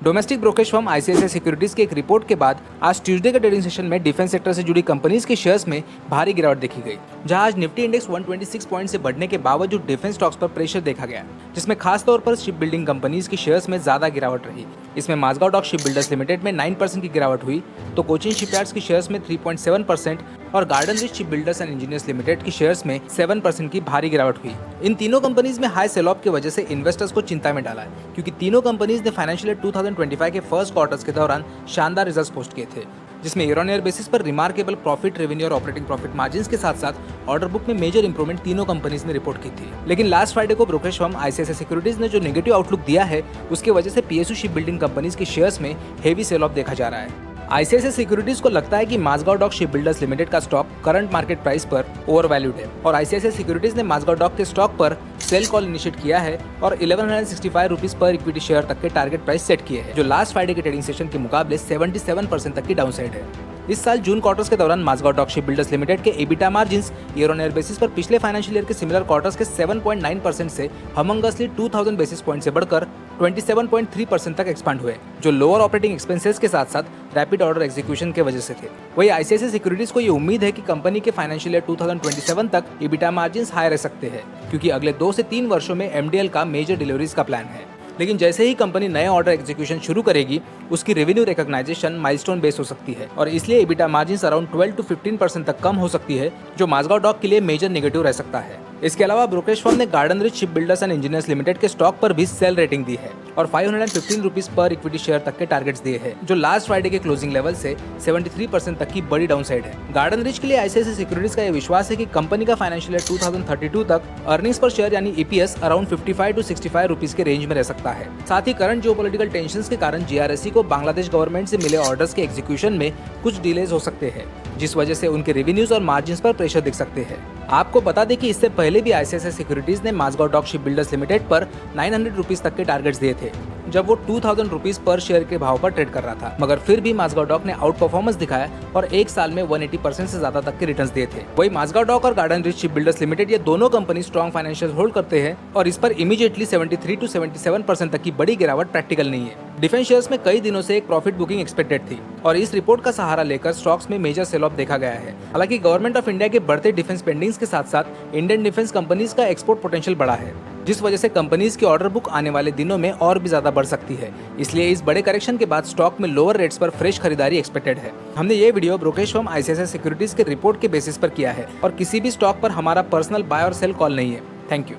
Domestic brokerage firm ICICI securities की एक report के बाद आज ट्यूसडे के ट्रेडिंग सेशन में डिफेंस सेक्टर से जुड़ी कंपनीज के शेयर्स में भारी गिरावट देखी गई, जहां आज निफ्टी इंडेक्स 126 पॉइंट से बढ़ने के बावजूद डिफेंस स्टॉक्स पर प्रेशर देखा गया, जिसमें खास तौर पर शिप बिल्डिंग कंपनीज के शेयर्स में ज्यादा गिरावट रही। इसमें Mazagon dock ship builders limited में 9% की गिरावट हुई, तो कोचिन शिपयार्ड्स के शेयर्स में 3.7% और garden rich ship builders and engineers limited के शेयर्स में 7% की भारी गिरावट हुई। इन तीनों कंपनीज में हाई सेल ऑफ की वजह से इन्वेस्टर्स को चिंता में डाला है, क्योंकि तीनों कंपनीज ने फाइनेंशियल ईयर 2025 के फर्स्ट क्वार्टर्स के दौरान शानदार रिजल्ट्स पोस्ट किए थे, जिसमें ईयर ऑन ईयर बेसिस पर रिमार्केबल प्रॉफिट, रेवेन्यू और ऑपरेटिंग प्रॉफिट मार्जिन्स के साथ साथ ऑर्डर बुक में मेजर इंप्रूवमेंट तीनों कंपनीज ने रिपोर्ट की थी। लेकिन लास्ट फ्राइडे को ब्रोकरेज फर्म आईसीआईसीआई सिक्योरिटीज ने जो नेगेटिव आउटलुक दिया है, उसकी वजह से पीएसयू शिप बिल्डिंग कंपनीज के शेयर्स में हेवी सेल ऑफ देखा जा रहा है। आईसीआईसीआई सिक्योरिटीज को लगता है कि Mazagon dock ship builders limited का स्टॉक करंट मार्केट प्राइस पर ओवरवैल्यूड है और आईसीआईसीआई सिक्योरिटीज ने माझगांव डॉक के स्टॉक पर सेल कॉल इनिशिएट किया है और 1165 रुपीस पर इक्विटी शेयर तक के टारगेट प्राइस सेट किए हैं, जो लास्ट फ्राइडे के ट्रेडिंग सेशन के मुकाबले 77% तक की डाउनसाइड है। इस साल जून क्वार्टर्स के दौरान Mazagon dock ship builders Limited के EBITDA margins year on year basis पर पिछले फाइनेंशियल ईयर के सिमिलर क्वार्टर्स के 7.9% से हमंगसली 2000 बेसिस पॉइंट से बढ़कर 27.3% तक एक्सपांड हुए, जो लोअर ऑपरेटिंग एक्सपेंसेस के साथ साथ रैपिड ऑर्डर एग्जीक्यूशन के वजह से थे। वही आईसीआईसीआई सिक्योरिटीज को ये उम्मीद है कि कंपनी के फाइनेंशियल ईयर 2027 तक एबिटा मार्जिन्स हाई रह सकते हैं, क्योंकि अगले 2 से 3 वर्षों में एमडीएल का मेजर डिलीवरीज का प्लान है। लेकिन जैसे ही कंपनी नए ऑर्डर एग्जीक्यूशन शुरू करेगी, उसकी रेवेन्यू रिकॉग्नाइजेशन माइलस्टोन बेस हो सकती है और इसलिए एबिटा मार्जिन्स अराउंड 12 to 15% तक कम हो सकती है, जो माझगांव डॉक के लिए मेजर नेगेटिव रह सकता है। इसके अलावा ब्रोकरेज फर्म ने garden rich ship builders and engineers limited के स्टॉक पर भी सेल रेटिंग दी है और 515 रुपीस पर इक्विटी शेयर तक के टारगेट्स दिए हैं, जो लास्ट फ्राइडे के क्लोजिंग लेवल से 73% तक की बड़ी डाउनसाइड है। गार्डन रिच के लिए आईसीआईसीआई सिक्योरिटीज का यह विश्वास है कि कंपनी का फाइनेंशियल ईयर 2032 तक अर्निंग्स पर शेयर यानी ईपीएस अराउंड 55 to 65 रुपीस के रेंज में रह सकता है। साथ ही करंट जियोपॉलिटिकल टेंशंस के कारण जीआरएससी को बांग्लादेश गवर्नमेंट से मिले ऑर्डर्स के एग्जीक्यूशन में कुछ डिलेज हो सकते हैं, जिस वजह से उनके रेवेन्यूज और मार्जिन्स पर प्रेशर दिख सकते हैं। आपको बता दें कि इससे पहले भी आईसीआईसीआई सिक्योरिटीज ने Mazagon dock ship builders limited पर 900 रुपीस तक के टारगेट्स दिए थे, जब वो 2000 रुपीस पर शेयर के भाव पर ट्रेड कर रहा था, मगर फिर भी माझगांव डॉक ने आउट परफॉर्मेंस दिखाया और एक साल में 180% से ज्यादा तक के रिटर्न्स दिए थे। वही माझगांव डॉक और garden rich ship builders limited, ये दोनों कंपनी स्ट्रॉन्ग फाइनेंशियल होल्ड करते हैं और इस पर इमीडिएटली 73 to 77% तक की बड़ी गिरावट प्रैक्टिकल नहीं है। डिफेंस शेयर्स में कई दिनों से एक प्रॉफिट बुकिंग एक्सपेक्टेड थी और इस रिपोर्ट का सहारा लेकर स्टॉक्स में मेजर सेल ऑफ देखा गया है। हालांकि गवर्नमेंट ऑफ इंडिया के बढ़ते डिफेंस स्पेंडिंग्स के साथ साथ इंडियन डिफेंस कंपनीज का एक्सपोर्ट पोटेंशियल बढ़ा है, जिस वजह से कंपनीज की ऑर्डर बुक आने वाले दिनों में और भी ज्यादा बढ़ सकती है। इसलिए इस बड़े करेक्शन के बाद स्टॉक में लोअर रेट्स पर फ्रेश खरीदारी एक्सपेक्टेड है। हमने ये video brokerage firm ICICI securities के रिपोर्ट के बेसिस पर किया है और किसी भी स्टॉक पर हमारा पर्सनल बाय और सेल कॉल नहीं है। Thank you.